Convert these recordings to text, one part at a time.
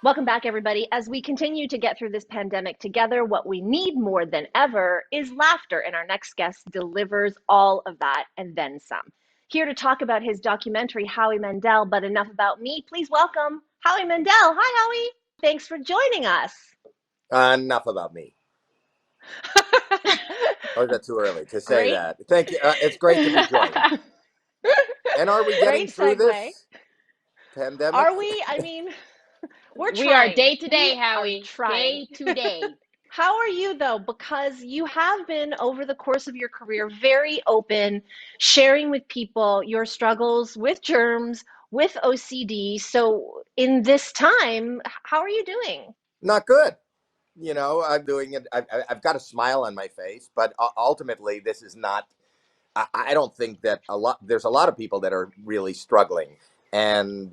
Welcome back, everybody. As we continue to get through this pandemic together, what we need more than ever is laughter, and our next guest delivers all of that and then some. Here to talk about his documentary, Howie Mandel, but enough about me. Please welcome Howie Mandel. Hi, Howie. Thanks for joining us. Enough about me. Or is that too early to say Great, that? Thank you. It's great to be joined. And are we getting great through segue. this pandemic? Are we? I mean, we're We are trying. day to day, We are Howie. trying. Day to day. How are you though? Because you have been over the course of your career very open, sharing with people your struggles with germs, with OCD. So in this time, how are you doing? Not good. I'm doing it. I've got a smile on my face, but ultimately, this is not. I don't think that there's a lot of people that are really struggling. And,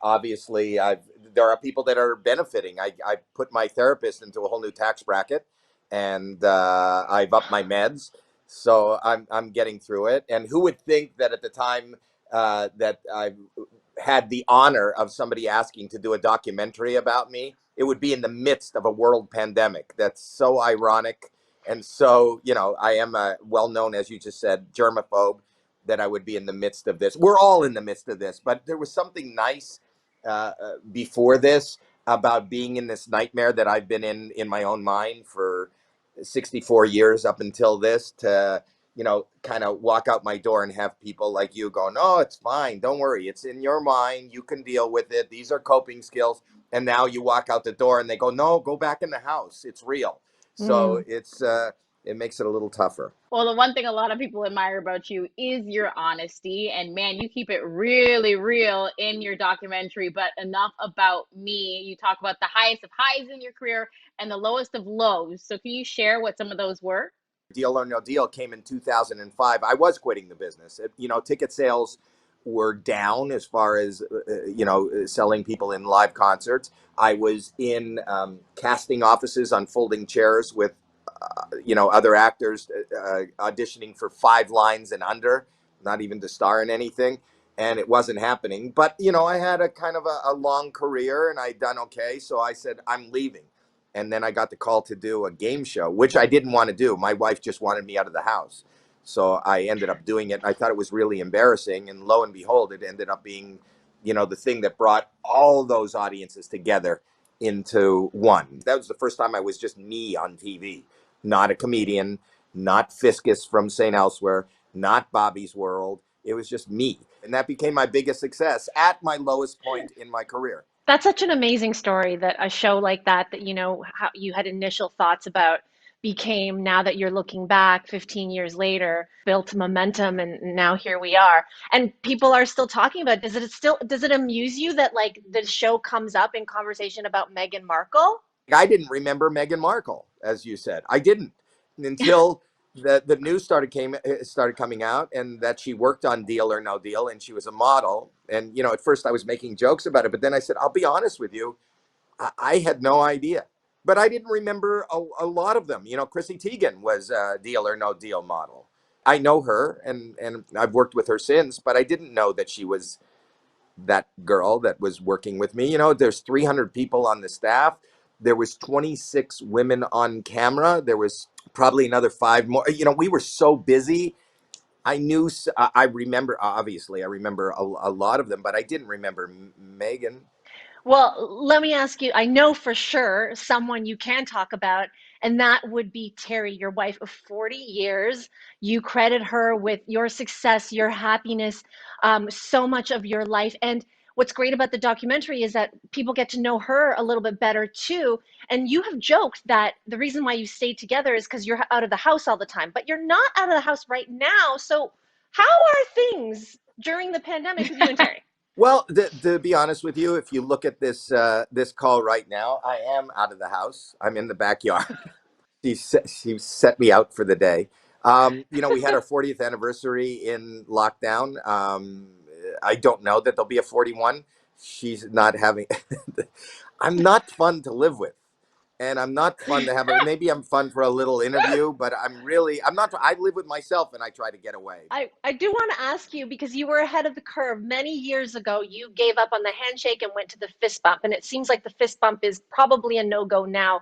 obviously, there are people that are benefiting. I put my therapist into a whole new tax bracket, and I've upped my meds. So I'm getting through it. And who would think that at the time that I had the honor of somebody asking to do a documentary about me, it would be in the midst of a world pandemic. That's so ironic. And so, I am well known, as you just said, germaphobe, that I would be in the midst of this. We're all in the midst of this, but there was something nice before this about being in this nightmare that I've been in my own mind for 64 years up until this, to kind of walk out my door and have people like you going, "Oh, it's fine, don't worry, it's in your mind, you can deal with it, these are coping skills." And now you walk out the door and they go, "No, go back in the house, it's real." So Mm. it makes it a little tougher. Well, the one thing a lot of people admire about you is your honesty. And man, you keep it really real in your documentary. But enough about me. You talk about the highest of highs in your career and the lowest of lows. So can you share what some of those were? Deal or No Deal came in 2005. I was quitting the business. Ticket sales were down as far as selling people in live concerts. I was in casting offices on folding chairs with other actors auditioning for 5 lines and under, not even to star in anything. And it wasn't happening. But, I had a kind of a long career and I'd done okay. So I said, I'm leaving. And then I got the call to do a game show, which I didn't want to do. My wife just wanted me out of the house. So I ended up doing it. I thought it was really embarrassing. And lo and behold, it ended up being, the thing that brought all those audiences together into one. That was the first time I was just me on TV, not a comedian, not Fiscus from St. Elsewhere, not Bobby's World. It was just me. And that became my biggest success at my lowest point in my career. That's such an amazing story that a show like that you know how you had initial thoughts about became, now that you're looking back 15 years later, built momentum, and now here we are. And people are still talking about it. Does it amuse you that like the show comes up in conversation about Meghan Markle? I didn't remember Meghan Markle, as you said. I didn't until the news started coming out, and that she worked on Deal or No Deal, and she was a model. And at first I was making jokes about it, but then I said, I'll be honest with you, I had no idea. But I didn't remember a lot of them. Chrissy Teigen was a Deal or No Deal model. I know her, and I've worked with her since, but I didn't know that she was that girl that was working with me. There's 300 people on the staff. There was 26 women on camera. There was probably another 5 more. We were so busy. I remember, obviously, I remember a lot of them, but I didn't remember Megan. Well, let me ask you, I know for sure someone you can talk about, and that would be Terry, your wife of 40 years. You credit her with your success, your happiness, so much of your life. And what's great about the documentary is that people get to know her a little bit better too. And you have joked that the reason why you stay together is because you're out of the house all the time, but you're not out of the house right now. So, how are things during the pandemic with you and Terry? Well, to be honest with you, if you look at this call right now, I am out of the house. I'm in the backyard. She set me out for the day. We had our 40th anniversary in lockdown. I don't know that there'll be a 41. She's not having. I'm not fun to live with. and I'm not fun to have. Maybe I'm fun for a little interview, but I'm not. I live with myself, and I try to get away. I do want to ask you because you were ahead of the curve. Many years ago, you gave up on the handshake and went to the fist bump. And it seems like the fist bump is probably a no-go now,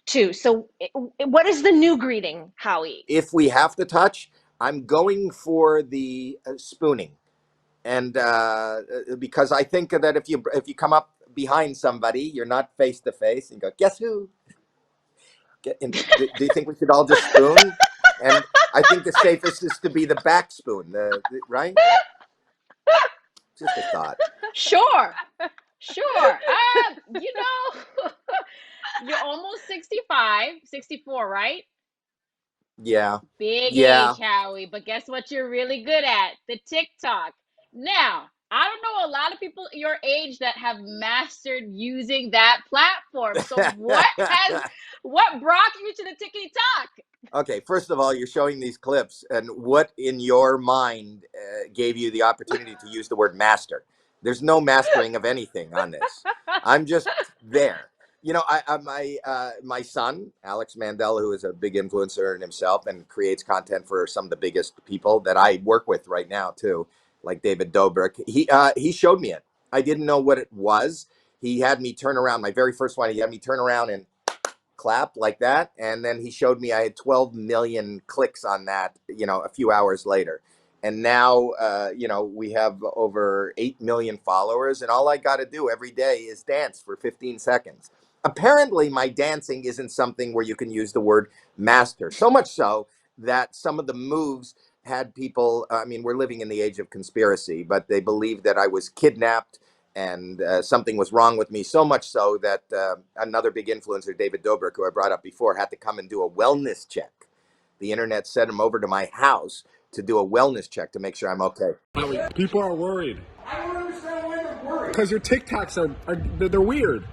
too. So, what is the new greeting, Howie? If we have to touch, I'm going for the spooning, and because I think that if you come up behind somebody, you're not face to face, and go, guess who? Do you think we should all just spoon? And I think the safest is to be the back spoon, right? Just a thought. Sure. Sure. You're almost 65, 64, right? Yeah. Big Yeah. age, Howie. But guess what you're really good at? The TikTok. Now, I don't know a lot of people your age that have mastered using that platform. So what brought you to the TikTok? Okay, first of all, you're showing these clips, and what in your mind gave you the opportunity to use the word master? There's no mastering of anything on this. I'm just there. My son, Alex Mandel, who is a big influencer in himself and creates content for some of the biggest people that I work with right now too, like David Dobrik. He showed me it. I didn't know what it was. He had me turn around. My very first one, he had me turn around and clap like that, and then he showed me I had 12 million clicks on that, a few hours later. And now we have over 8 million followers, and all I got to do every day is dance for 15 seconds. Apparently my dancing isn't something where you can use the word master, so much so that some of the moves had people, we're living in the age of conspiracy, but they believed that I was kidnapped and something was wrong with me, so much so that another big influencer, David Dobrik, who I brought up before, had to come and do a wellness check. The internet sent him over to my house to do a wellness check to make sure I'm okay. People are worried. I don't understand why they're worried. Because your TikToks they're weird.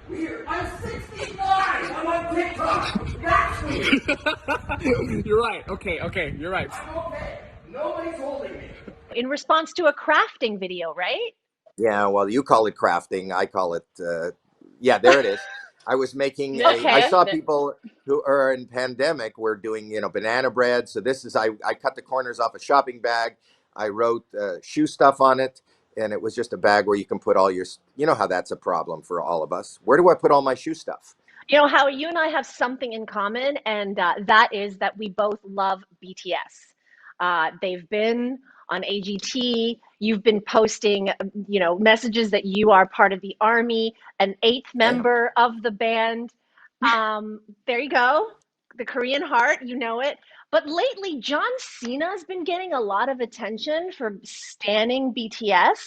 Weird? I'm 69. I'm on TikTok. That's weird. You're right. Okay. You're right. I'm okay. Nobody's holding me. In response to a crafting video, right? Yeah, well, you call it crafting. I call it, there it is. I was making I saw people who are in pandemic were doing, banana bread. So I cut the corners off a shopping bag. I wrote shoe stuff on it. And it was just a bag where you can put all your, how that's a problem for all of us. Where do I put all my shoe stuff? Howie, you and I have something in common, and that is that we both love BTS. They've been on AGT. You've been posting, messages that you are part of the army, an eighth member of the band. There you go. The Korean heart, you know it. But lately, John Cena has been getting a lot of attention for standing BTS.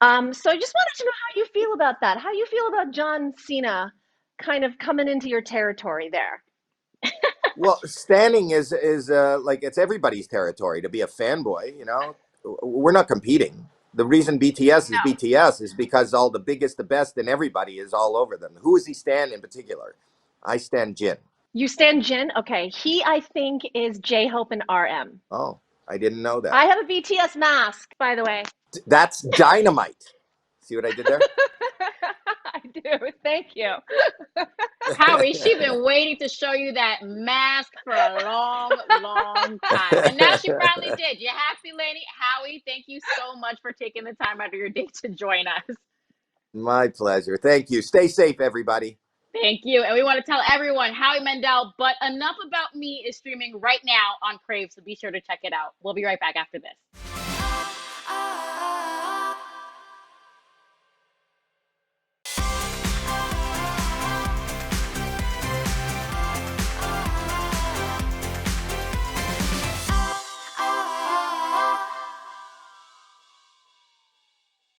So I just wanted to know how you feel about that. How you feel about John Cena kind of coming into your territory there? Well, standing is like it's everybody's territory to be a fanboy. We're not competing. The reason BTS is BTS is because all the biggest, the best, and everybody is all over them. Who is he stand in particular? I stand Jin. You stand Jin? Okay. He, I think, is J-Hope and RM. Oh, I didn't know that. I have a BTS mask, by the way. That's dynamite. See what I did there? I do. Thank you. Howie, she's been waiting to show you that mask for a long, long time. And now she finally did. You happy, Lainey? Howie, thank you so much for taking the time out of your day to join us. My pleasure. Thank you. Stay safe, everybody. Thank you. And we want to tell everyone, Howie Mandel, But Enough About Me is streaming right now on Crave, so be sure to check it out. We'll be right back after this.